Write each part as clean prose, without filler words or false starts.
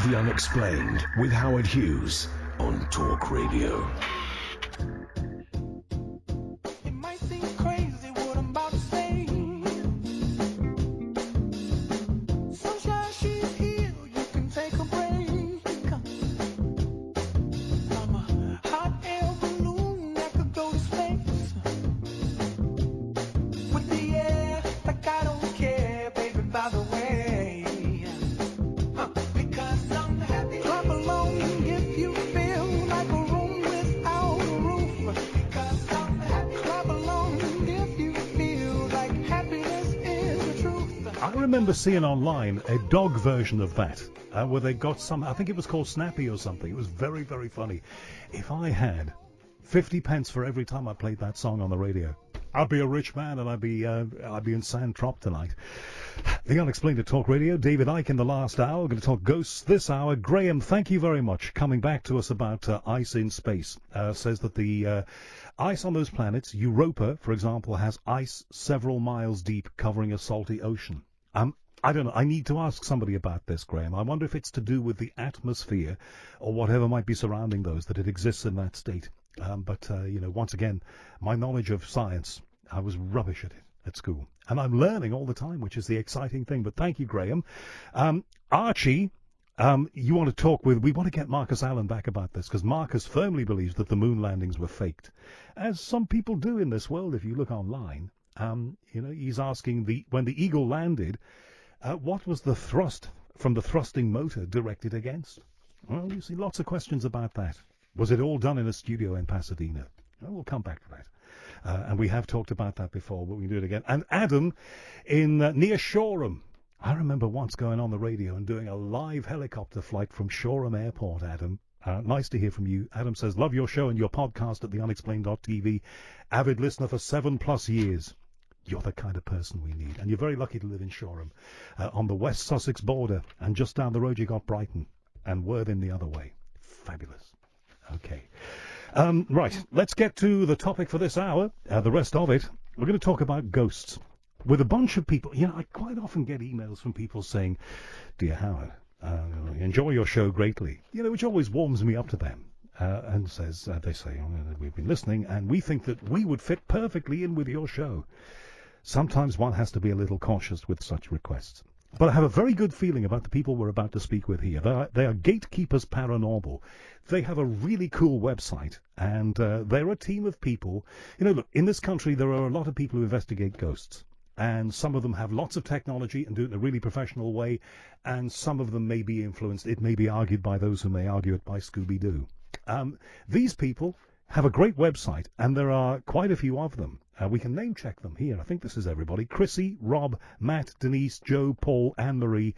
The Unexplained with Howard Hughes on Talk Radio. It might seem crazy what I'm about to say. Sunshine, she's here, you can take a break. I'm a hot air balloon that could go to space. With the air, like I don't care, baby, by the way. Because I'm happy. Clap along if you feel like a room without a roof. Because I'm happy. Clap along if you feel like happiness is the truth. I remember seeing online a dog version of that, where they got some, I think it was called Snappy or something. It was very, very funny. If I had 50 pence for every time I played that song on the radio, I'd be a rich man, and I'd be in Sandtrop tonight. The Unexplained at Talk Radio. David Icke in the last hour. We're going to talk ghosts this hour. Graham, thank you very much. Coming back to us about ice in space. Says that the ice on those planets, Europa, for example, has ice several miles deep covering a salty ocean. I don't know. I need to ask somebody about this, Graham. I wonder if it's to do with the atmosphere or whatever might be surrounding those, that it exists in that state. But once again, my knowledge of science, I was rubbish at it at school. And I'm learning all the time, which is the exciting thing. But thank you, Graham. Archie, we want to get Marcus Allen back about this, because Marcus firmly believes that the moon landings were faked, as some people do in this world if you look online. He's asking, when the Eagle landed, what was the thrust from the thrusting motor directed against? Well, you see lots of questions about that. Was it all done in a studio in Pasadena? Well, we'll come back to that. And we have talked about that before, but we can do it again. And Adam in near Shoreham. I remember once going on the radio and doing a live helicopter flight from Shoreham Airport, Adam. Nice to hear from you. Adam says, love your show and your podcast at theunexplained.tv. Avid listener for 7+ years. You're the kind of person we need. And you're very lucky to live in Shoreham, on the West Sussex border. And just down the road you got Brighton and Worthing the other way. Fabulous. Okay. Right, let's get to the topic for this hour, the rest of it. We're going to talk about ghosts with a bunch of people. I quite often get emails from people saying, Dear Howard, enjoy your show greatly, which always warms me up to them. And says, they say, we've been listening, and we think that we would fit perfectly in with your show. Sometimes one has to be a little cautious with such requests. But I have a very good feeling about the people we're about to speak with here. They are Gatekeepers Paranormal. They have a really cool website, and they're a team of people. Look, in this country there are a lot of people who investigate ghosts, and some of them have lots of technology and do it in a really professional way, and some of them may be influenced. It may be argued by those who may argue it by Scooby-Doo. These people have a great website, and there are quite a few of them. We can name check them here. I think this is everybody. Chrissy, Rob, Matt, Denise, Joe, Paul, Anne-Marie.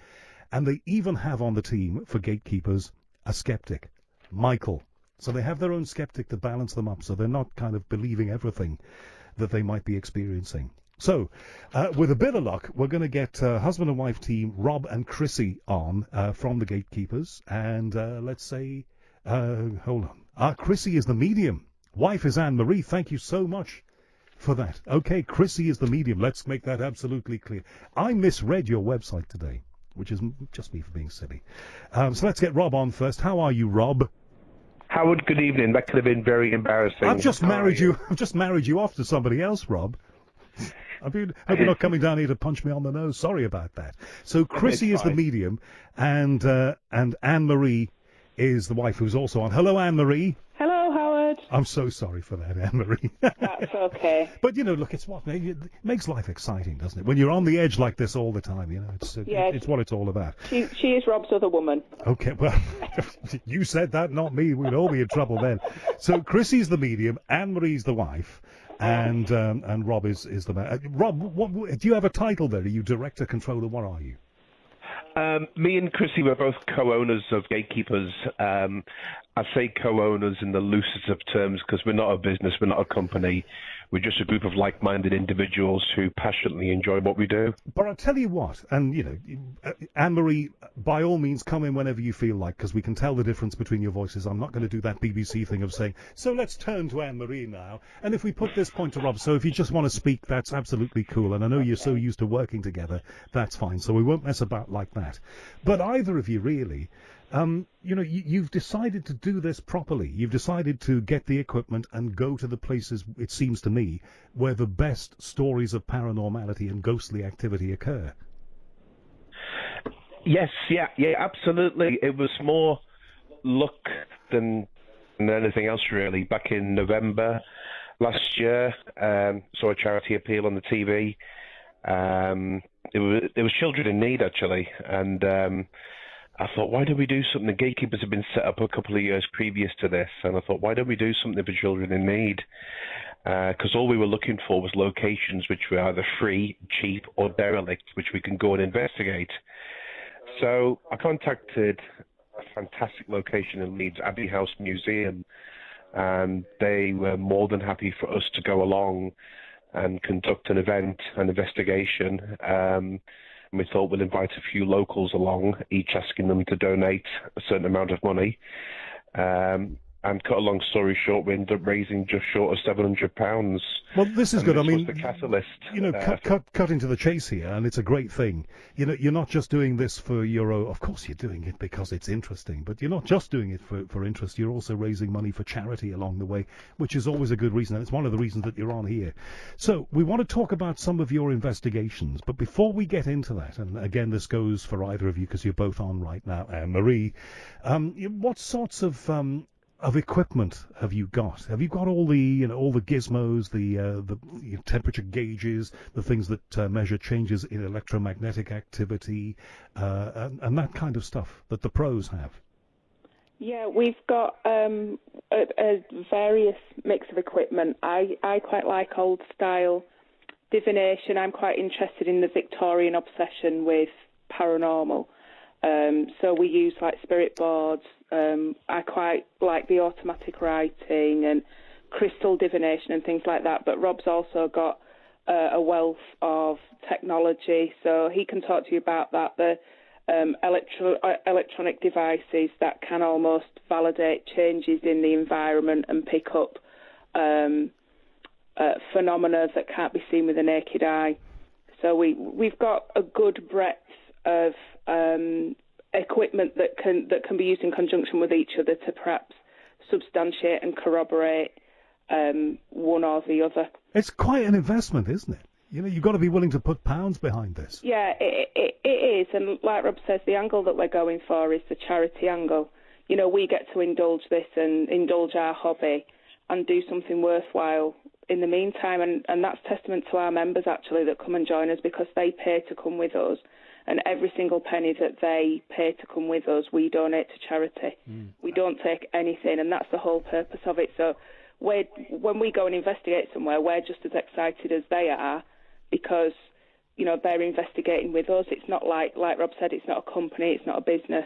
And they even have on the team, for Gatekeepers, a skeptic, Michael. So they have their own skeptic to balance them up, so they're not kind of believing everything that they might be experiencing. So, with a bit of luck, we're going to get husband and wife team, Rob and Chrissy, on from the Gatekeepers. And let's say, hold on. Chrissy is the medium. Wife is Anne-Marie. Thank you so much for that. Okay, Chrissy is the medium. Let's make that absolutely clear. I misread your website today, which is just me for being silly. So let's get Rob on first. How are you, Rob? Howard, good evening. That could have been very embarrassing. I've just married you. I've just married you off to somebody else, Rob. I hope you're not coming down here to punch me on the nose. Sorry about that. So Chrissy is the medium, and Anne-Marie is the wife, who's also on. Hello, Anne-Marie. Hello, Howard. I'm so sorry for that, Anne-Marie. That's okay. But, look, it makes life exciting, doesn't it? When you're on the edge like this all the time, it's what it's all about. She is Rob's other woman. Okay, well, you said that, not me. We'd all be in trouble then. So Chrissy's the medium, Anne-Marie's the wife, and Rob is the man. Rob, do you have a title there? Are you director, controller? What are you? Me and Chrissy were both co-owners of Gatekeepers. I say co-owners in the loosest of terms because we're not a business, we're not a company. We're just a group of like-minded individuals who passionately enjoy what we do. But I'll tell you what, and, Anne-Marie, by all means, come in whenever you feel like, because we can tell the difference between your voices. I'm not going to do that BBC thing of saying, so let's turn to Anne-Marie now. And if we put this point to Rob, so if you just want to speak, that's absolutely cool. And I know you're so used to working together, that's fine. So we won't mess about like that. But either of you, really, you've decided to do this properly. You've decided to get the equipment and go to the places, it seems to me, where the best stories of paranormality and ghostly activity occur. Yes, yeah, absolutely. It was more luck than anything else, really. Back in November last year, saw a charity appeal on the TV. It was children in need, actually, and I thought, why don't we do something? The gatekeepers had been set up a couple of years previous to this, and I thought, why don't we do something for children in need? Because all we were looking for was locations which were either free, cheap, or derelict, which we can go and investigate. So I contacted a fantastic location in Leeds, Abbey House Museum, and they were more than happy for us to go along and conduct an event, an investigation. And we thought we'd invite a few locals along, each asking them to donate a certain amount of money. And cut a long story short, we ended up raising just short of £700. Well, this is good. I mean, the catalyst. Cutting to the chase here, and it's a great thing. You're not just doing this for your own. Of course, you're doing it because it's interesting, but you're not just doing it for interest. You're also raising money for charity along the way, which is always a good reason, and it's one of the reasons that you're on here. So we want to talk about some of your investigations, but before we get into that, and again, this goes for either of you because you're both on right now, Marie, what sorts of equipment have you got? Have you got all the gizmos, the temperature gauges, the things that measure changes in electromagnetic activity, and that kind of stuff that the pros have? Yeah, we've got a various mix of equipment. I quite like old style divination. I'm quite interested in the Victorian obsession with paranormal. So we use like spirit boards. I quite like the automatic writing and crystal divination and things like that. But Rob's also got a wealth of technology, so he can talk to you about that. The electronic devices that can almost validate changes in the environment and pick up phenomena that can't be seen with the naked eye. So we've got a good breadth of equipment that can be used in conjunction with each other to perhaps substantiate and corroborate one or the other. It's quite an investment, isn't it? You've got to be willing to put pounds behind this. Yeah, it is. And like Rob says, the angle that we're going for is the charity angle. We get to indulge this and indulge our hobby and do something worthwhile in the meantime. And that's testament to our members, actually, that come and join us because they pay to come with us. And every single penny that they pay to come with us, we donate to charity. We don't take anything, and that's the whole purpose of it. So when we go and investigate somewhere, we're just as excited as they are because, they're investigating with us. It's not like Rob said, it's not a company, it's not a business.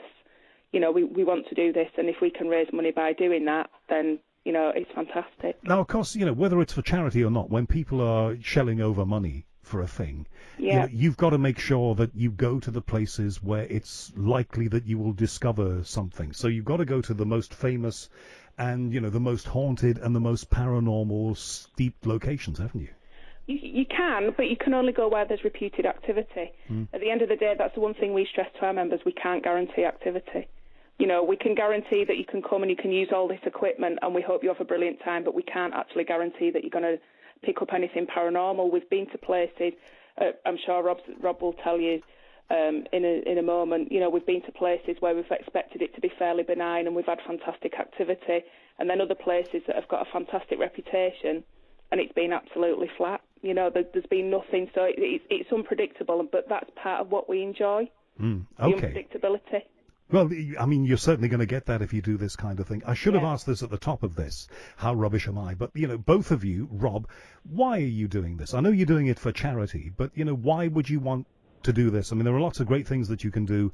We want to do this, and if we can raise money by doing that, then, it's fantastic. Now, of course, whether it's for charity or not, when people are shelling over money for a thing, you've got to make sure that you go to the places where it's likely that you will discover something. So you've got to go to the most famous and, the most haunted and the most paranormal steeped locations, haven't you? You can, but you can only go where there's reputed activity. At the end of the day, that's the one thing we stress to our members. We can't guarantee activity. We can guarantee that you can come and you can use all this equipment and we hope you have a brilliant time, but we can't actually guarantee that you're going to pick up anything paranormal. We've been to places, I'm sure Rob will tell you in a moment, we've been to places where we've expected it to be fairly benign and we've had fantastic activity, and then other places that have got a fantastic reputation and it's been absolutely flat. There's been nothing, so it's unpredictable, but that's part of what we enjoy, the unpredictability. Well, I mean, you're certainly going to get that if you do this kind of thing. I should have asked this at the top of this. How rubbish am I? But, both of you, Rob, why are you doing this? I know you're doing it for charity, but, why would you want to do this? I mean, there are lots of great things that you can do,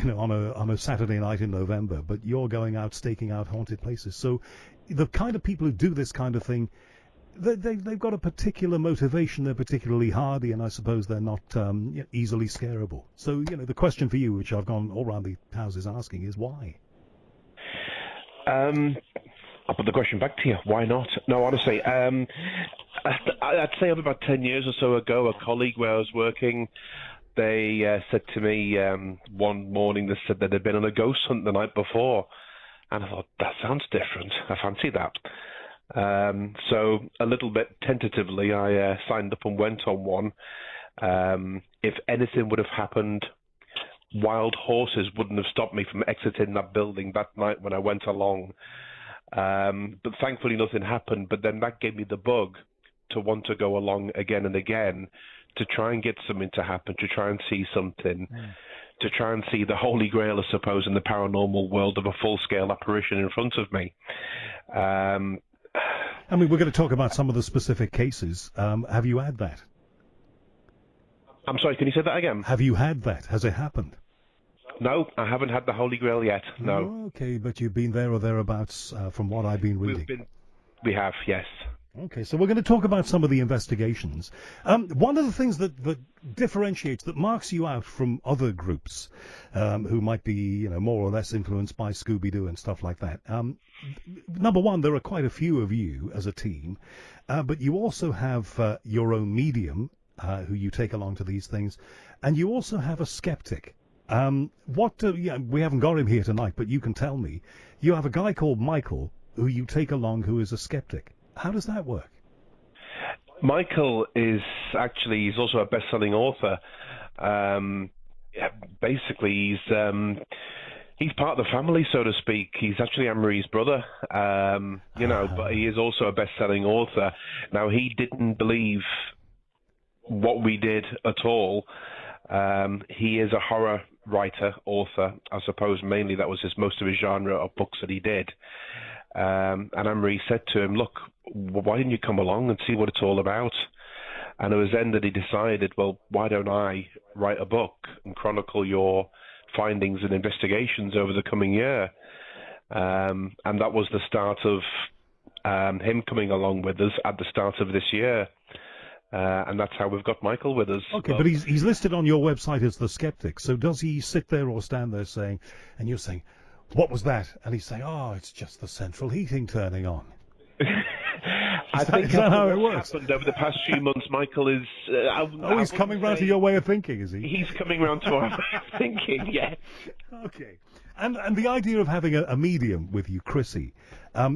on a Saturday night in November, but you're going out, staking out haunted places. So the kind of people who do this kind of thing, they've got a particular motivation. They're particularly hardy, and I suppose they're not easily scarable. So, the question for you, which I've gone all around the houses asking, is why? I'll put the question back to you. Why not? No, honestly, I'd say about 10 years or so ago, a colleague where I was working, they said to me one morning, they said that they'd been on a ghost hunt the night before. And I thought, that sounds different. I fancy that. So a little bit tentatively, I signed up and went on one. If anything would have happened, wild horses wouldn't have stopped me from exiting that building that night when I went along. But thankfully nothing happened. But then that gave me the bug to want to go along again and again to try and get something to happen, to try and see something. To try and see the Holy Grail, I suppose, in the paranormal world of a full-scale apparition in front of me. I mean, we're going to talk about some of the specific cases. Have you had that? I'm sorry, can you say that again? Have you had that? Has it happened? No, I haven't had the Holy Grail yet, no. Oh, okay, but you've been there or thereabouts from what I've been reading. We have, yes. Okay, so we're going to talk about some of the investigations. One of the things that differentiates, that marks you out from other groups who might be, more or less influenced by Scooby-Doo and stuff like that. Number one, there are quite a few of you as a team, but you also have your own medium who you take along to these things, and you also have a skeptic. We haven't got him here tonight, but you can tell me. You have a guy called Michael who you take along who is a skeptic. How does that work? Michael is actually, he's also a best-selling author. Basically, he's part of the family, so to speak. He's actually Anne-Marie's brother, but he is also a best-selling author. Now, he didn't believe what we did at all. He is a horror writer, author. I suppose mainly that was most of his genre of books that he did. And Anne-Marie said to him, look, why didn't you come along and see what it's all about? And it was then that he decided, well, why don't I write a book and chronicle your findings and investigations over the coming year? And that was the start of him coming along with us at the start of this year. And that's how we've got Michael with us. Okay, but he's listed on your website as the skeptic. So does he sit there or stand there saying, and you're saying, what was that? And he's saying, oh, it's just the central heating turning on. I think that's how it works. Happened over the past few months. Michael is. He's coming round to your way of thinking, is he? He's coming round to our way of thinking. Yes. Okay. And the idea of having a medium with you, Chrissy,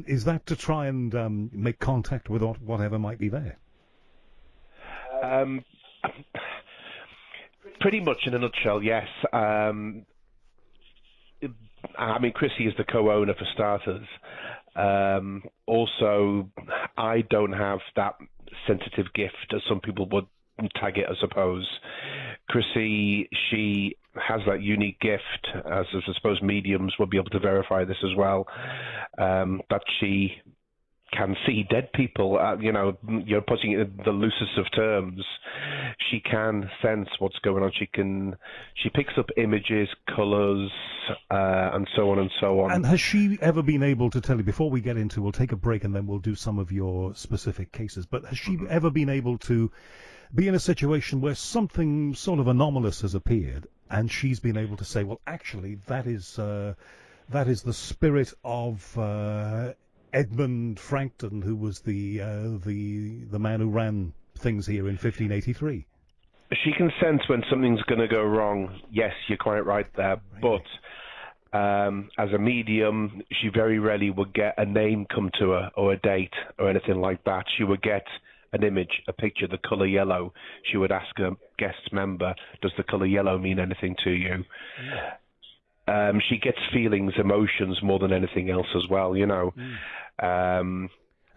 is that to try and make contact with whatever might be there? Pretty much in a nutshell, yes. Chrissy is the co-owner for starters. Also, I don't have that sensitive gift as some people would tag it, I suppose. Chrissy, she has that unique gift, as I suppose mediums will be able to verify this as well, that she can see dead people. You're putting it in the loosest of terms. She can sense what's going on. She picks up images, colours, and so on and so on. And has she ever been able to tell you, before we get into, we'll take a break and then we'll do some of your specific cases, but has she ever been able to be in a situation where something sort of anomalous has appeared and she's been able to say, well, actually, that is the spirit of Edmund Frankton, who was the man who ran things here in 1583. She can sense when something's going to go wrong. Yes, you're quite right there. Right. But as a medium, she very rarely would get a name come to her or a date or anything like that. She would get an image, a picture, the colour yellow. She would ask a guest member, does the colour yellow mean anything to you? Yeah. She gets feelings, emotions more than anything else as well,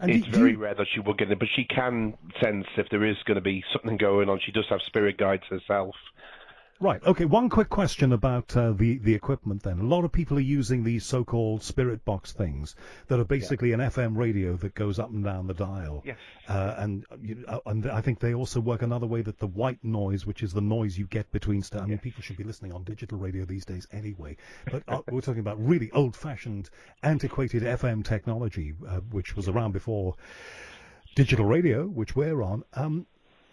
It's very rare that she will get it, but she can sense if there is going to be something going on. She does have spirit guides herself. Right. Okay. One quick question about the equipment then. A lot of people are using these so-called spirit box things that are basically an FM radio that goes up and down the dial. Yes. And I think they also work another way, that the white noise, which is the noise you get between I mean, people should be listening on digital radio these days anyway. But we're talking about really old-fashioned, antiquated FM technology, which was around before digital radio, which we're on,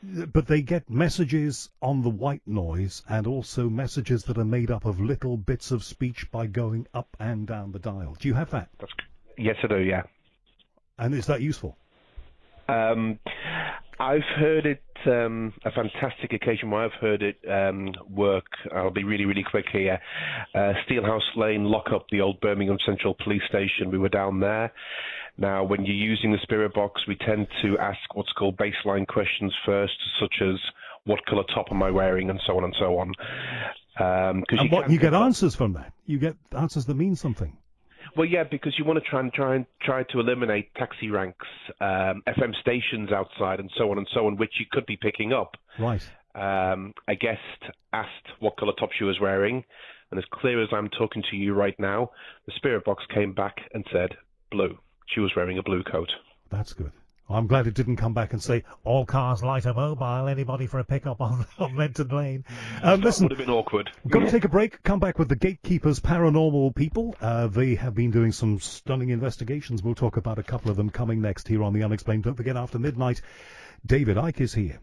but they get messages on the white noise and also messages that are made up of little bits of speech by going up and down the dial. Do you have that? Yes, I do, yeah. And is that useful? I've heard it, a fantastic occasion where I've heard it work. I'll be really, really quick here. Steelhouse Lane, lock up the old Birmingham Central Police Station. We were down there. Now, when you're using the Spirit Box, we tend to ask what's called baseline questions first, such as what colour top am I wearing, and so on and so on. And you get answers from that. You get answers that mean something. Well, yeah, because you want to try to eliminate taxi ranks, FM stations outside, and so on, which you could be picking up. Right. A guest asked what colour top she was wearing, and as clear as I'm talking to you right now, the Spirit Box came back and said blue. She was wearing a blue coat. That's good. I'm glad it didn't come back and say, all cars light are mobile, anybody for a pickup on Lenton Lane. Listen, would have been awkward. We're going to take a break, come back with the Gatekeepers Paranormal People. They have been doing some stunning investigations. We'll talk about a couple of them coming next here on The Unexplained. Don't forget, after midnight, David Icke is here.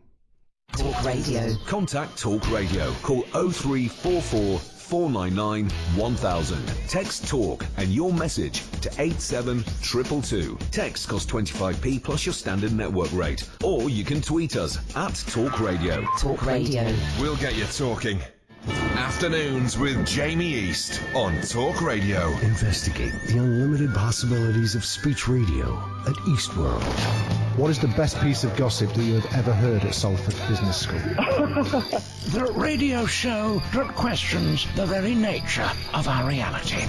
Talk Radio. Contact Talk Radio. Call 0344 499 1000. Text TALK and your message to 87222. Text costs 25p plus your standard network rate. Or you can tweet us at Talk Radio. Talk Radio. We'll get you talking. Afternoons with Jamie East on Talk Radio. Investigate the unlimited possibilities of speech radio at Eastworld. What is the best piece of gossip that you have ever heard at Salford Business School? The radio show that questions the very nature of our reality.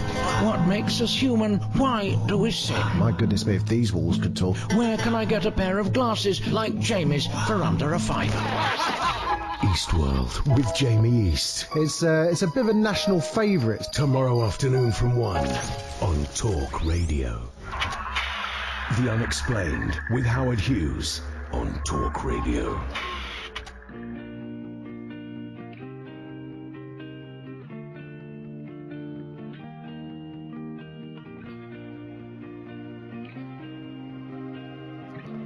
What makes us human? Why do we sin? My goodness me, if these walls could talk. Where can I get a pair of glasses like Jamie's for under a £5? Eastworld with Jamie East. It's a bit of a national favourite. Tomorrow afternoon from 1 on Talk Radio. The Unexplained with Howard Hughes on Talk Radio.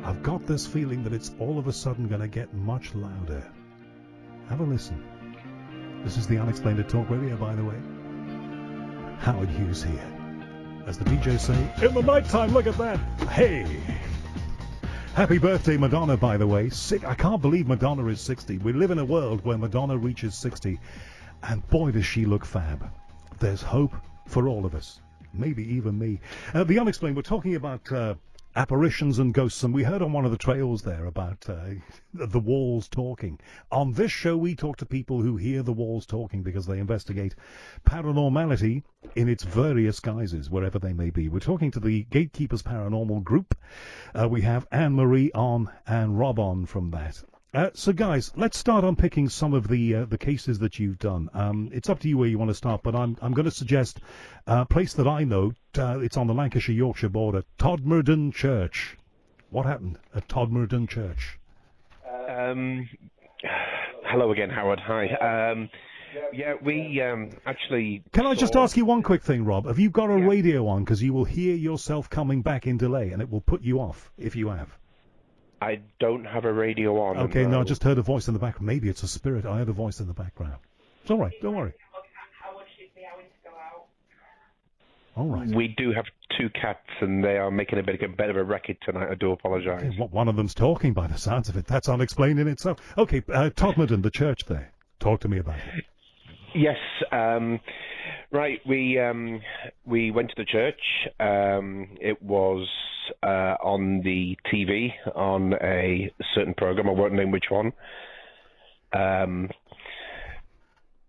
I've got this feeling that it's all of a sudden going to get much louder. Have a listen. This is The Unexplained at Talk Radio, by the way. Howard Hughes here. As the DJs say, in the nighttime, look at that. Hey. Happy birthday, Madonna, by the way. I can't believe Madonna is 60. We live in a world where Madonna reaches 60. And boy, does she look fab. There's hope for all of us. Maybe even me. The Unexplained, we're talking about apparitions and ghosts, and we heard on one of the trails there about the walls talking. On this show, we talk to people who hear the walls talking because they investigate paranormality in its various guises, wherever they may be. We're talking to the Gatekeepers Paranormal Group. We have Anne-Marie on and Rob on from that. So, guys, let's start unpicking some of the cases that you've done. It's up to you where you want to start, but I'm going to suggest a place that I know. It's on the Lancashire-Yorkshire border, Todmorden Church. What happened at Todmorden Church? Hello again, Howard. Hi. Yeah, we actually... Can I just ask you one quick thing, Rob? Have you got a radio on? Because you will hear yourself coming back in delay, and it will put you off if you have. I don't have a radio on. Okay, no, I just heard a voice in the background. Maybe it's a spirit. I heard a voice in the background. It's all right. Don't worry. All right. We do have two cats, and they are making a bit of a racket tonight. I do apologise. Okay, one of them's talking by the sounds of it. That's unexplained in itself. Okay, Todmorden, the church there. Talk to me about it. Yes. Right. We went to the church. It was on the TV on a certain program. I won't name which one.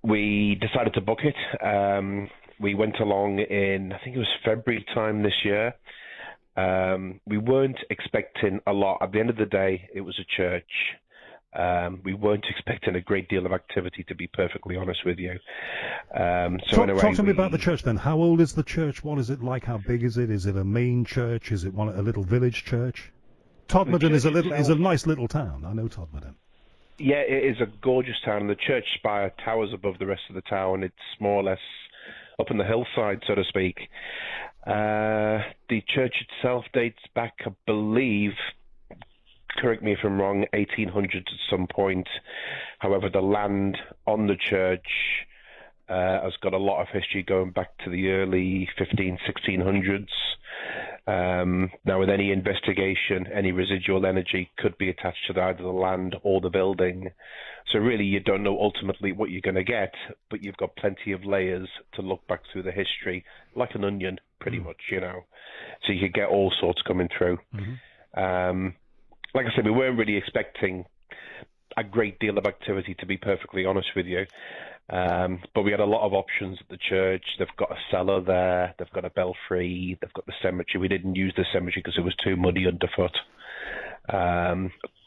We decided to book it. We went along in, I think it was February time this year. We weren't expecting a lot. At the end of the day, it was a church. We weren't expecting a great deal of activity, to be perfectly honest with you. Talk to me about the church then. How old is the church? What is it like? How big is it? Is it a main church? Is it a little village church? Todmorden is a nice little town. I know Todmorden. Yeah, it is a gorgeous town. The church spire towers above the rest of the town. It's more or less up in the hillside, so to speak. The church itself dates back, I believe, correct me if I'm wrong, 1800s at some point. However, the land on the church has got a lot of history going back to the early 1600s. Now, with any investigation, any residual energy could be attached to either the land or the building. So really, you don't know ultimately what you're going to get, but you've got plenty of layers to look back through the history, like an onion, pretty much, you know. So you could get all sorts coming through. Like I said, we weren't really expecting a great deal of activity, to be perfectly honest with you. But we had a lot of options at the church. They've got a cellar there. They've got a belfry. They've got the cemetery. We didn't use the cemetery because it was too muddy underfoot.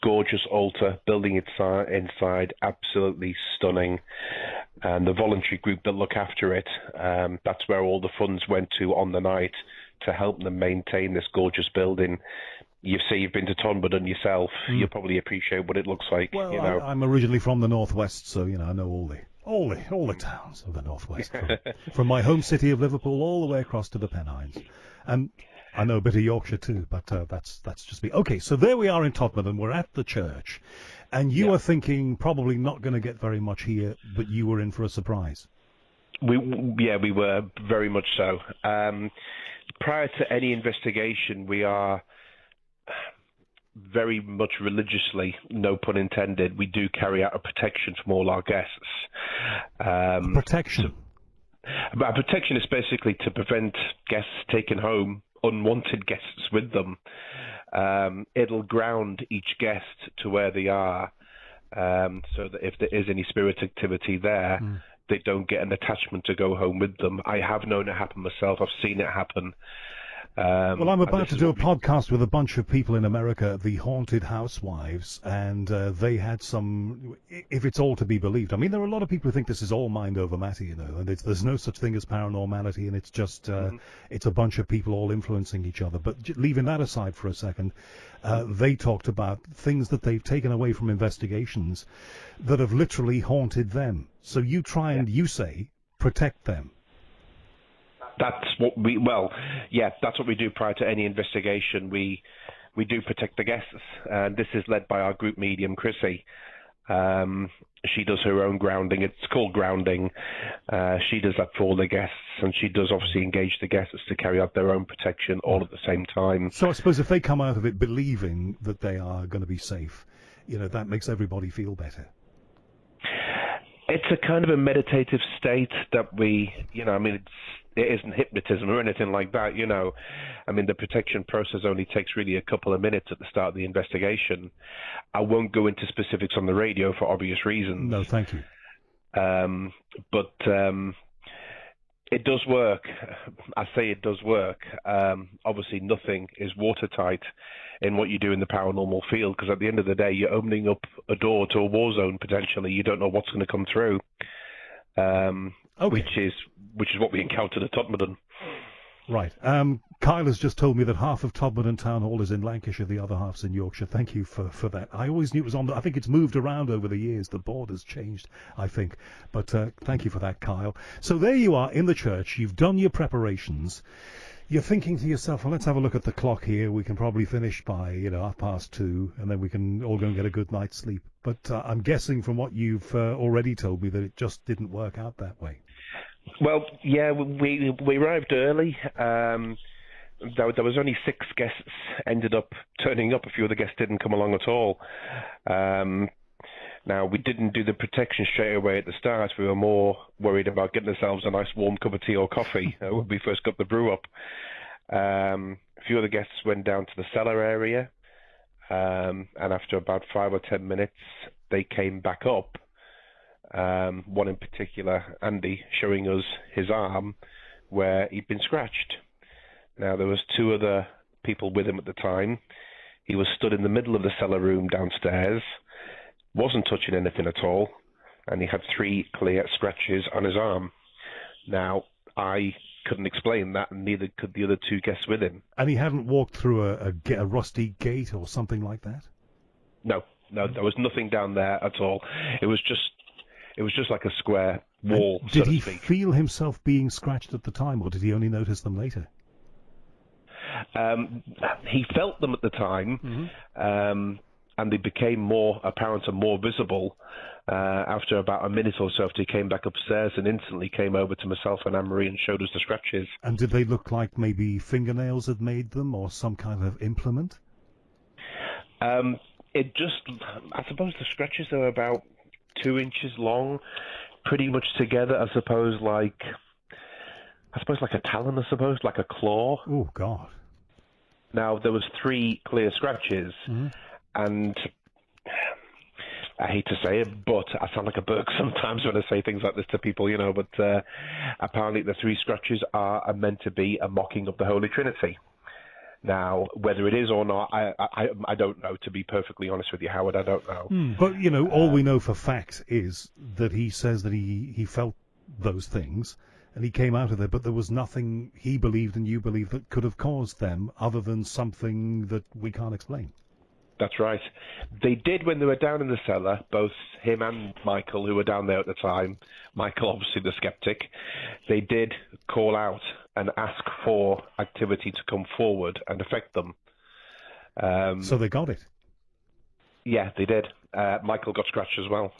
Gorgeous altar, building inside, absolutely stunning. And the voluntary group that look after it, that's where all the funds went to on the night to help them maintain this gorgeous building. You say you've been to Tonbridden yourself. You'll probably appreciate what it looks like. Well, you know. I'm originally from the northwest, so I know all the towns of the northwest, from my home city of Liverpool all the way across to the Pennines, and I know a bit of Yorkshire too. But that's just me. Okay, so there we are in Todmorden. We're at the church, and you are thinking probably not going to get very much here, but you were in for a surprise. We were very much so. Prior to any investigation, we are very much religiously, no pun intended, we do carry out a protection from all our guests. Protection? A protection is basically to prevent guests taking home unwanted guests with them. It'll ground each guest to where they are, so that if there is any spirit activity there, they don't get an attachment to go home with them. I have known it happen myself. I've seen it happen. Well, I'm about to do a podcast with a bunch of people in America, the Haunted Housewives, and they had some, if it's all to be believed. I mean, there are a lot of people who think this is all mind over matter, and there's no such thing as paranormality, and it's just, it's a bunch of people all influencing each other. But leaving that aside for a second, they talked about things that they've taken away from investigations that have literally haunted them. So you try and, you say, protect them. That's what that's what we do prior to any investigation. We do protect the guests, and this is led by our group medium, Chrissy. She does her own grounding. It's called grounding. She does that for all the guests, and she does obviously engage the guests to carry out their own protection all at the same time. So I suppose if they come out of it believing that they are going to be safe, that makes everybody feel better. It's a kind of a meditative state that we, it isn't hypnotism or anything like that, I mean, the protection process only takes really a couple of minutes at the start of the investigation. I won't go into specifics on the radio for obvious reasons. No, thank you. But it does work. I say it does work. Obviously, nothing is watertight in what you do in the paranormal field, because at the end of the day, you're opening up a door to a war zone, potentially. You don't know what's going to come through. Which is what we encountered at Todmorden. Right. Kyle has just told me that half of Todmorden Town Hall is in Lancashire, the other half's in Yorkshire. Thank you for that. I always knew it was I think it's moved around over the years. The border's changed, I think. But thank you for that, Kyle. So there you are in the church. You've done your preparations. You're thinking to yourself, well, let's have a look at the clock here. We can probably finish by, 2:30, and then we can all go and get a good night's sleep. But I'm guessing from what you've already told me that it just didn't work out that way. Well, yeah, we arrived early. There was only 6 guests ended up turning up. A few of the guests didn't come along at all. Now, we didn't do the protection straight away at the start. We were more worried about getting ourselves a nice warm cup of tea or coffee when we first got the brew up. A few of the guests went down to the cellar area, and after about 5 or 10 minutes, they came back up. One in particular, Andy, showing us his arm where he'd been scratched. Now, there was 2 other people with him at the time. He was stood in the middle of the cellar room downstairs, wasn't touching anything at all, and he had 3 clear scratches on his arm. Now, I couldn't explain that, and neither could the other 2 guests with him. And he hadn't walked through a rusty gate or something like that? No, there was nothing down there at all. It was just like a square wall. And did he feel himself being scratched at the time, or did he only notice them later? He felt them at the time. and they became more apparent and more visible after about a minute or so after he came back upstairs, and instantly came over to myself and Anne-Marie and showed us the scratches. And did they look like maybe fingernails had made them, or some kind of implement? I suppose the scratches are about 2 inches long, pretty much together. I suppose like a talon, like a claw. Oh, God. Now, there was 3 clear scratches, and I hate to say it, but I sound like a Burke sometimes when I say things like this to people, but apparently the 3 scratches are meant to be a mocking of the Holy Trinity. Now, whether it is or not, I don't know, to be perfectly honest with you, Howard, I don't know. But, all we know for fact is that he says that he felt those things, and he came out of there, but there was nothing he believed and you believed that could have caused them, other than something that we can't explain. That's right. They did, when they were down in the cellar, both him and Michael, who were down there at the time, Michael obviously the skeptic, they did call out and ask for activity to come forward and affect them. So they got it? Yeah, they did. Michael got scratched as well.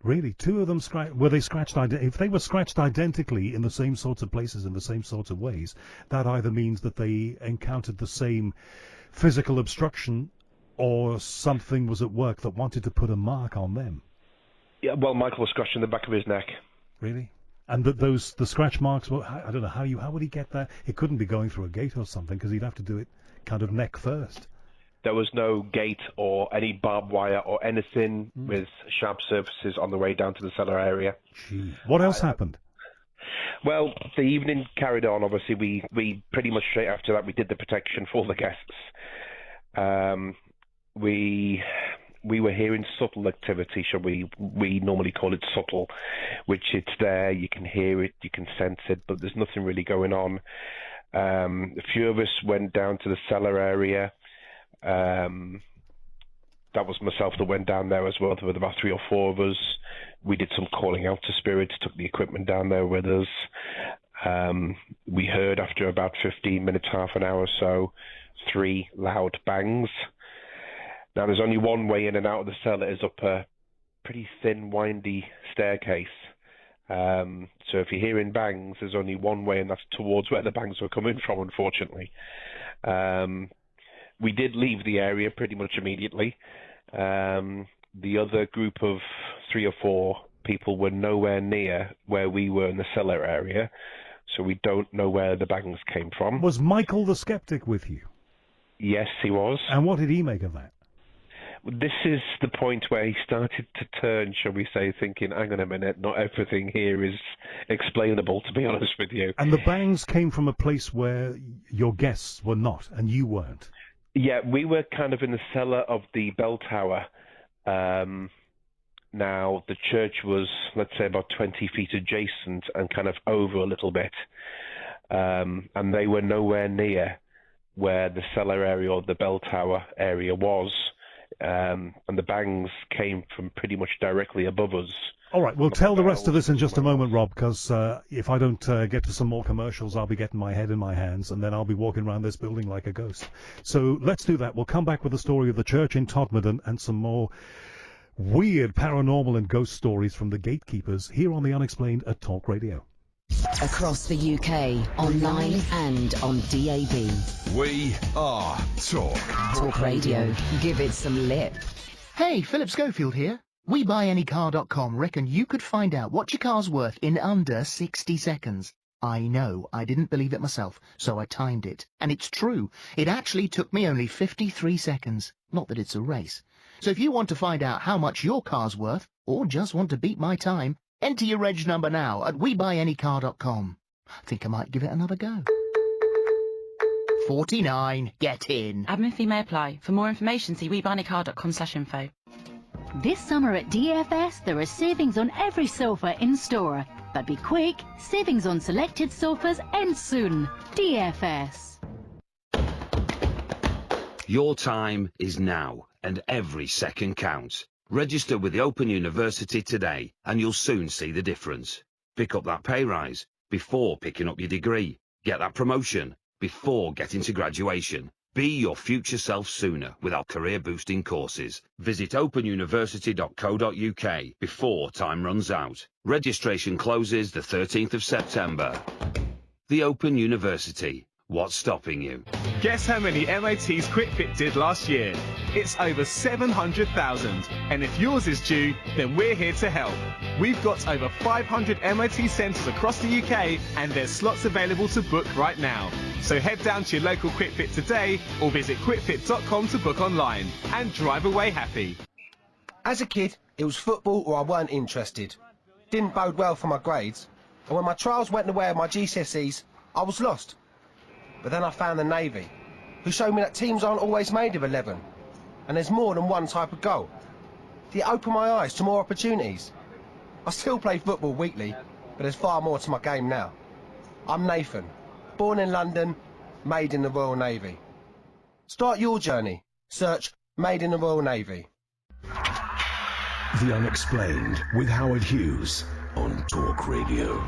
Really? 2 of them were they scratched? If they were scratched identically in the same sorts of places, in the same sorts of ways, that either means that they encountered the same physical obstruction, or something was at work that wanted to put a mark on them. Yeah, well, Michael was scratched in the back of his neck. Really? And the scratch marks, well, I don't know, how would he get that? It couldn't be going through a gate or something, because he'd have to do it kind of neck first. There was no gate or any barbed wire or anything with sharp surfaces on the way down to the cellar area. Gee. What else happened? Well, the evening carried on. Obviously, we pretty much straight after that, we did the protection for the guests. We were hearing subtle activity, shall we normally call it subtle, which it's there, you can hear it, you can sense it, but there's nothing really going on. A few of us went down to the cellar area. That was myself that went down there as well. There were about 3 or 4 of us. We did some calling out to spirits, took the equipment down there with us. We heard after about 15 minutes, half an hour or so, 3 loud bangs. Now, there's only one way in and out of the cellar. It's up a pretty thin, windy staircase. So if you're hearing bangs, there's only one way, and that's towards where the bangs were coming from, unfortunately. We did leave the area pretty much immediately. The other group of 3 or 4 people were nowhere near where we were in the cellar area, so we don't know where the bangs came from. Was Michael the skeptic with you? Yes, he was. And what did he make of that? This is the point where he started to turn, shall we say, thinking, hang on a minute, not everything here is explainable, to be honest with you. And the bangs came from a place where your guests were not, and you weren't? Yeah, we were kind of in the cellar of the bell tower. Now, the church was, let's say, about 20 feet adjacent and kind of over a little bit. And they were nowhere near where the cellar area or the bell tower area was. And the bangs came from pretty much directly above us. All right, we'll tell the rest of this in just a moment, Rob, because if I don't get to some more commercials, I'll be getting my head in my hands, and then I'll be walking around this building like a ghost. So let's do that. We'll come back with the story of the church in Todmorden and some more weird paranormal and ghost stories from the gatekeepers here on The Unexplained at Talk Radio. Across the UK, online and on DAB. We are Talk. Talk Radio. Give it some lip. Hey, Philip Schofield here. WeBuyAnyCar.com reckon you could find out what your car's worth in under 60 seconds. I know, I didn't believe it myself, so I timed it. And it's true. It actually took me only 53 seconds. Not that it's a race. So if you want to find out how much your car's worth, or just want to beat my time, enter your reg number now at WeBuyAnyCar.com. I think I might give it another go. 49. Get in. Admin fee may apply. For more information, see WeBuyAnyCar.com/info. This summer at DFS, there are savings on every sofa in store. But be quick, savings on selected sofas end soon. DFS. Your time is now, and every second counts. Register with the Open University today, and you'll soon see the difference. Pick up that pay rise before picking up your degree. Get that promotion before getting to graduation. Be your future self sooner with our career-boosting courses. Visit openuniversity.co.uk before time runs out. Registration closes the 13th of September. The Open University. What's stopping you? Guess how many MOTs QuickFit did last year? It's over 700,000. And if yours is due, then we're here to help. We've got over 500 MOT centres across the UK, and there's slots available to book right now. So head down to your local QuickFit today or visit quickfit.com to book online and drive away happy. As a kid, it was football or I weren't interested. Didn't bode well for my grades, and when my trials went the way of my GCSEs, I was lost. But then I found the Navy, who showed me that teams aren't always made of 11, and there's more than one type of goal. It opened my eyes to more opportunities. I still play football weekly, but there's far more to my game now. I'm Nathan, born in London, made in the Royal Navy. Start your journey. Search Made in the Royal Navy. The Unexplained with Howard Hughes on Talk Radio.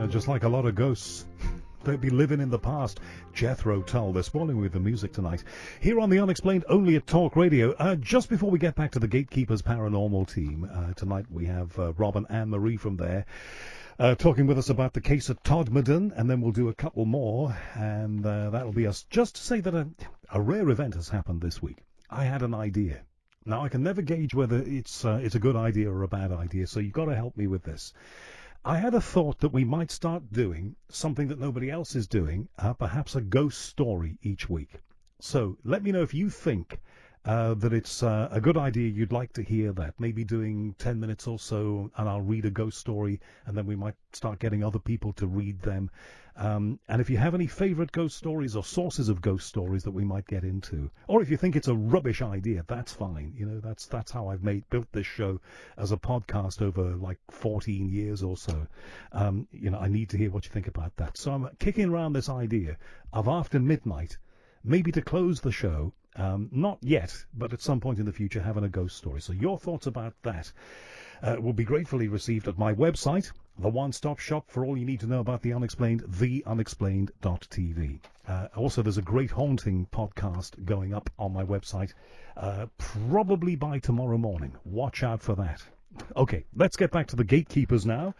Just like a lot of ghosts, they'd be living in the past. Jethro Tull this morning with the music tonight. Here on The Unexplained, only at Talk Radio. Just before we get back to the Gatekeepers Paranormal team, tonight we have Rob and Anne-Marie from there talking with us about the case at Todmorden, and then we'll do a couple more, and that'll be us. Just to say that a rare event has happened this week. I had an idea. Now, I can never gauge whether it's a good idea or a bad idea, so you've got to help me with this. I had a thought that we might start doing something that nobody else is doing, perhaps a ghost story each week. So let me know if you think that it's a good idea, you'd like to hear that. Maybe doing 10 minutes or so, and I'll read a ghost story, and then we might start getting other people to read them. And if you have any favourite ghost stories or sources of ghost stories that we might get into, or if you think it's a rubbish idea, that's fine. You know, that's how I've built this show as a podcast over like 14 years or so. You know, I need to hear what you think about that. So I'm kicking around this idea of after midnight, maybe to close the show, not yet, but at some point in the future, having a ghost story. So your thoughts about that will be gratefully received at my website, the one-stop shop for all you need to know about the Unexplained, theunexplained.tv. Also, there's a great haunting podcast going up on my website, probably by tomorrow morning. Watch out for that. Okay, let's get back to the gatekeepers now.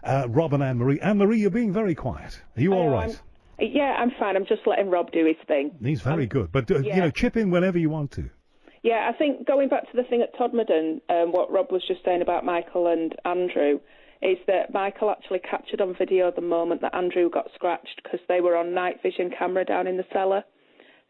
Rob and Anne-Marie. Anne-Marie, you're being very quiet. Are you all right? Yeah, I'm fine. I'm just letting Rob do his thing. He's very good. But, you know, chip in whenever you want to. Yeah, I think going back to the thing at Todmorden, what Rob was just saying about Michael and Andrew, is that Michael actually captured on video the moment that Andrew got scratched because they were on night vision camera down in the cellar.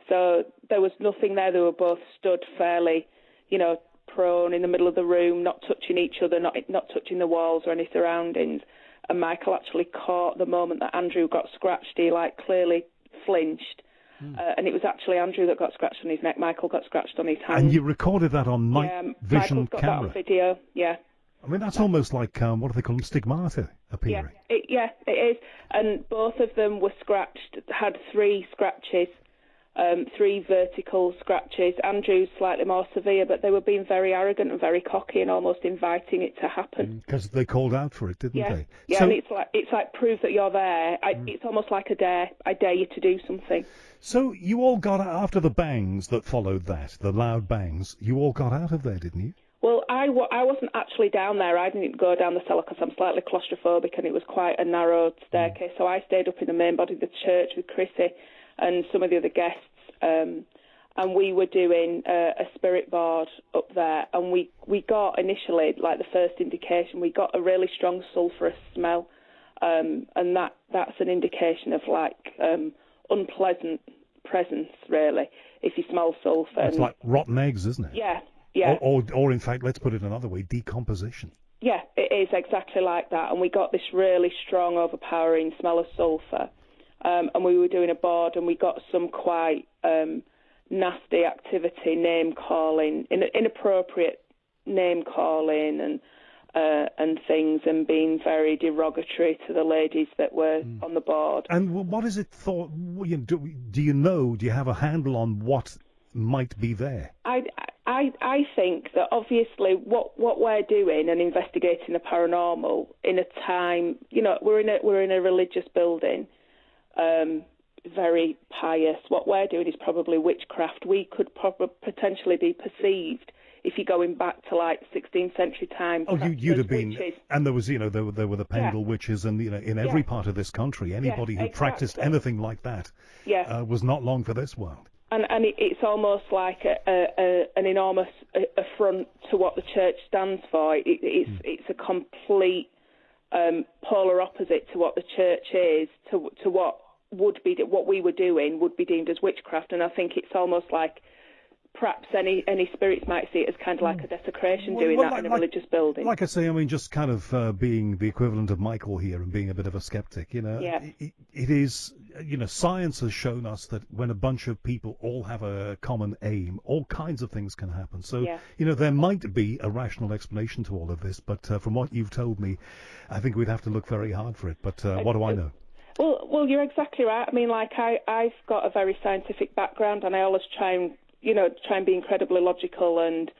So there was nothing there. They were both stood fairly, you know, prone in the middle of the room, not touching each other, not touching the walls or any surroundings. And Michael actually caught the moment that Andrew got scratched. He, like, clearly flinched. And it was actually Andrew that got scratched on his neck. Michael got scratched on his hand. And you recorded that on night vision Michael's got camera? that on video, yeah. I mean, that's almost like, what do they call them, stigmata appearing. Yeah, it is. And both of them were scratched, had 3 scratches, 3 vertical scratches. Andrew's slightly more severe, but they were being very arrogant and very cocky and almost inviting it to happen. Because they called out for it, didn't they? Yeah, so, and it's like prove that you're there. It's almost like a dare. I dare you to do something. So you all got, after the bangs that followed that, the loud bangs, you all got out of there, didn't you? Well, I wasn't actually down there. I didn't go down the cellar because I'm slightly claustrophobic and it was quite a narrow staircase. So I stayed up in the main body of the church with Chrissy and some of the other guests. And we were doing a spirit board up there. And we got initially, like the first indication, we got a really strong sulphurous smell. And that's an indication of like unpleasant presence, really, if you smell sulphur. It's like rotten eggs, isn't it? Yeah. Or in fact, let's put it another way, decomposition. Yeah, it is exactly like that. And we got this really strong, overpowering smell of sulphur. And we were doing a board, and we got some quite nasty activity, name-calling, inappropriate name-calling and things, and being very derogatory to the ladies that were on the board. And what is it do you have a handle on what might be there? I I think that obviously what we're doing and investigating the paranormal in a time, we're in a religious building, very pious. What we're doing is probably witchcraft. We could potentially be perceived, if you're going back to like 16th century times. Oh, you'd have been, witches. and there was, there were the Pendle witches, and in every part of this country, anybody who practiced anything like that, was not long for this world. And it's almost like an enormous affront to what the church stands for. It's a complete polar opposite to what the church is, to what we were doing would be deemed as witchcraft. And I think it's almost like perhaps any spirits might see it as kind of like a desecration in a religious building. Like I say, I mean, just kind of being the equivalent of Michael here and being a bit of a skeptic, it is, science has shown us that when a bunch of people all have a common aim, all kinds of things can happen. So, there might be a rational explanation to all of this, but from what you've told me, I think we'd have to look very hard for it. But what do I know? Well, you're exactly right. I mean, like I've got a very scientific background, and I always try and be incredibly logical and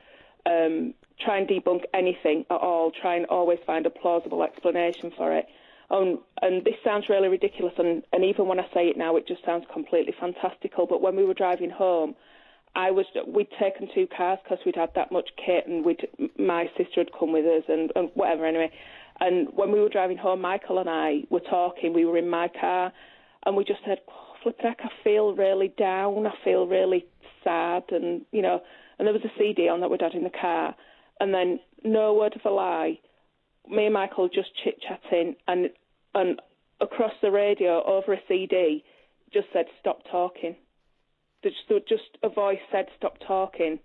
try and debunk anything at all, try and always find a plausible explanation for it. And this sounds really ridiculous, and even when I say it now, it just sounds completely fantastical. But when we were driving home, we'd taken 2 cars because we'd had that much kit, and my sister had come with us and whatever anyway. And when we were driving home, Michael and I were talking, we were in my car, and we just said, flippin' heck, I feel really down, I feel really sad, and and there was a CD on that we'd had in the car, and then no word of a lie, me and Michael just chit-chatting, and across the radio over a CD just said stop talking. Just a voice said stop talking,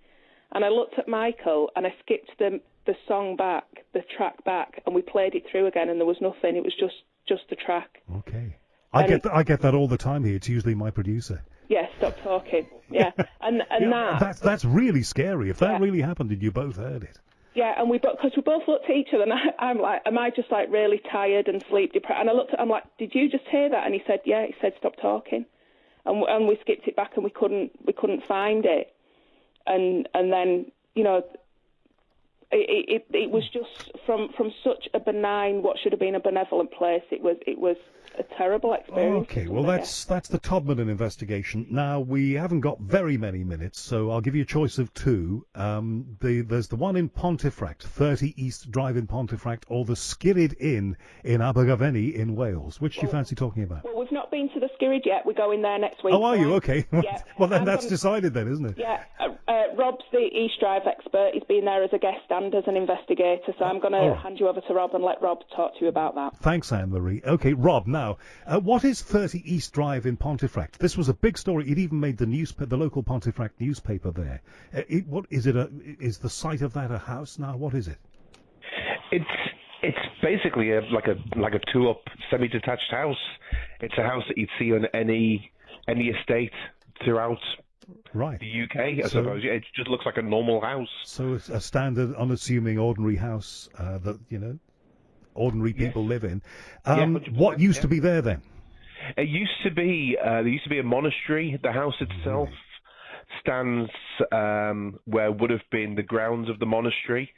and I looked at Michael and I skipped the song back, the track back, and we played it through again, and there was nothing. It was just the track. Okay. I get that all the time here. It's usually my producer. Yeah, stop talking. Yeah, and that's really scary. If that really happened and you both heard it. Yeah, and because we both looked at each other, and I'm like, am I just like really tired and sleep deprived? And I looked at him like, did you just hear that? And he said, yeah. He said, stop talking, and we skipped it back, and we couldn't find it, and then it was just from such a benign, what should have been a benevolent place. It was a terrible experience. Okay, well that's the Todmorden investigation. Now we haven't got very many minutes, so I'll give you a choice of 2. There's the one in Pontefract, 30 East Drive in Pontefract, or the Skirrid Inn in Abergavenny in Wales. Which do you fancy talking about? Well, we've not been to the Skirrid yet. We're going there next week. Oh, are you? Okay. Yeah. Well, then that's decided then, isn't it? Yeah. Rob's the East Drive expert. He's been there as a guest and as an investigator, so I'm going to hand you over to Rob and let Rob talk to you about that. Thanks, Anne-Marie. Okay, Rob, now, what is 30 East Drive in Pontefract? This was a big story. It even made the local Pontefract newspaper there. What is it? Is the site of that a house now? What is it? It's basically like a 2-up semi-detached house. It's a house that you'd see on any estate throughout the UK, I suppose. It just looks like a normal house. So it's a standard, unassuming, ordinary house that ordinary people live in. What used to be there then? It used to be there used to be a monastery. The house itself stands where would have been the grounds of the monastery.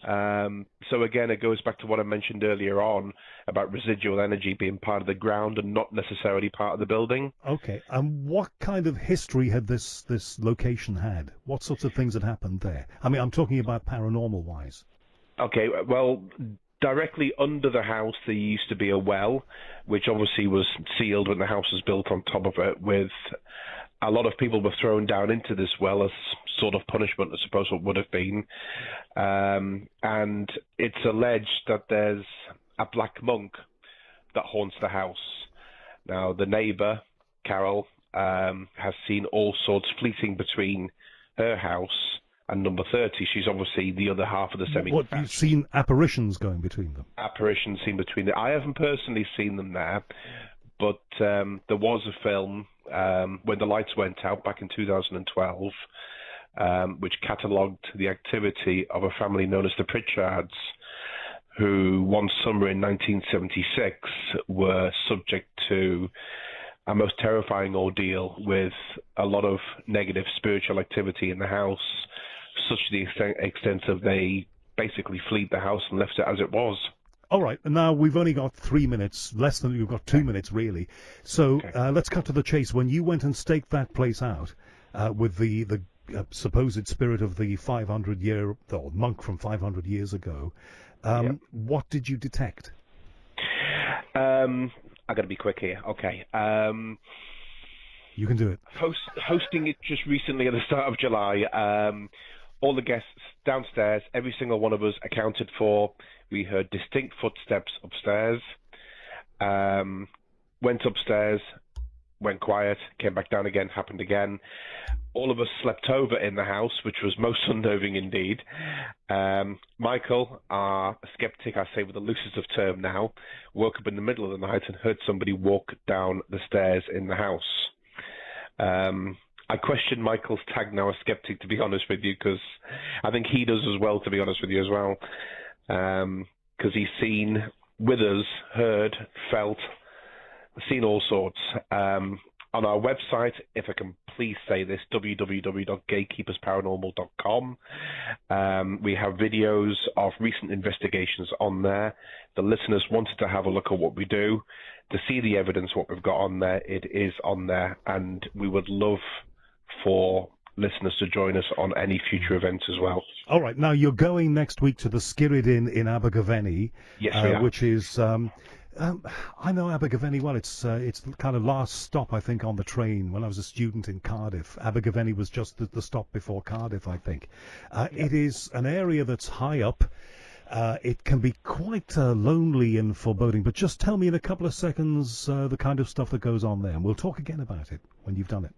So again, it goes back to what I mentioned earlier on about residual energy being part of the ground and not necessarily part of the building. Okay, and what kind of history had this location had? What sorts of things had happened there? I mean, I'm talking about paranormal-wise. Okay, well, directly under the house there used to be a well, which obviously was sealed when the house was built on top of it, with a lot of people were thrown down into this well as sort of punishment, I suppose what would have been. And it's alleged that there's a black monk that haunts the house. Now, the neighbour, Carol, has seen all sorts fleeting between her house and number 30. She's obviously the other half of the semi-detached. What, you've seen apparitions going between them? Apparitions seen between them. I haven't personally seen them there, but there was a film when the lights went out back in 2012, which catalogued the activity of a family known as the Pritchards, who one summer in 1976 were subject to a most terrifying ordeal with a lot of negative spiritual activity in the house, such to the extent of they basically fled the house and left it as it was. All right, now we've only got 3 minutes, less than we've got 2 minutes really. So let's cut to the chase. When you went and staked that place out with the supposed spirit of the 500-year monk from 500 years ago, what did you detect? I got to be quick here. Okay. You can do it. Hosting it just recently at the start of July. All the guests downstairs, every single one of us accounted for. We heard distinct footsteps upstairs. Went upstairs, went quiet, came back down again, happened again. All of us slept over in the house, which was most unnerving indeed. Michael, our skeptic, I say with the loosest of term now, woke up in the middle of the night and heard somebody walk down the stairs in the house. I question Michael's tag now as skeptic, to be honest with you, because I think he does as well, to be honest with you as well. Because he's seen with us, heard, felt, seen all sorts. On our website, if I can please say this, www.gatekeepersparanormal.com, we have videos of recent investigations on there. The listeners wanted to have a look at what we do, to see the evidence, what we've got on there. It is on there, and we would love for listeners to join us on any future events as well. All right, now you're going next week to the Skirrid Inn in Abergavenny, yes, we are. Which is... I know Abergavenny well. It's the kind of last stop, I think, on the train. When I was a student in Cardiff, Abergavenny was just the stop before Cardiff, I think. It is an area that's high up. It can be quite lonely and foreboding, but just tell me in a couple of seconds the kind of stuff that goes on there, and we'll talk again about it when you've done it.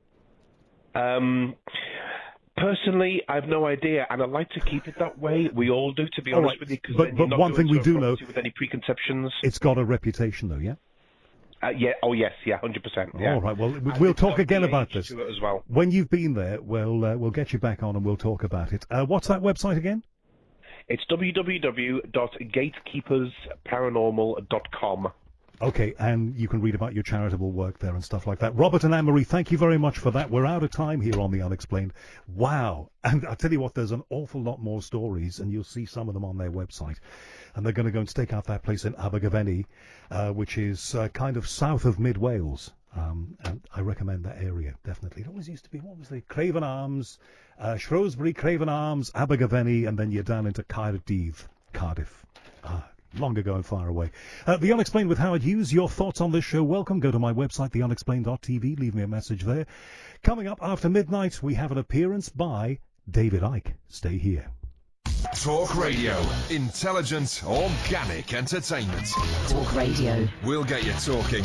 Personally, I have no idea, and I'd like to keep it that way. We all do, to be honest with you. But one thing we do know, with any preconceptions, it's got a reputation, though, yeah? Oh yes, 100%. Yeah. All right, well, we'll talk again about this. As well. When you've been there, we'll get you back on and we'll talk about it. What's that website again? It's www.gatekeepersparanormal.com. Okay, and you can read about your charitable work there and stuff like that. Robert and Anne-Marie, thank you very much for that. We're out of time here on The Unexplained. Wow. And I'll tell you what, there's an awful lot more stories, and you'll see some of them on their website. And they're going to go and stake out that place in Abergavenny, which is kind of south of mid-Wales. And I recommend that area, definitely. It always used to be, what was the Craven Arms, Shrewsbury, Craven Arms, Abergavenny, and then you're down into Cardiff. Long ago and far away. The Unexplained with Howard Hughes. Your thoughts on this show, welcome. Go to my website, theunexplained.tv. Leave me a message there. Coming up after midnight, we have an appearance by David Icke. Stay here. Talk Radio. Intelligent, organic entertainment. Talk Radio. We'll get you talking.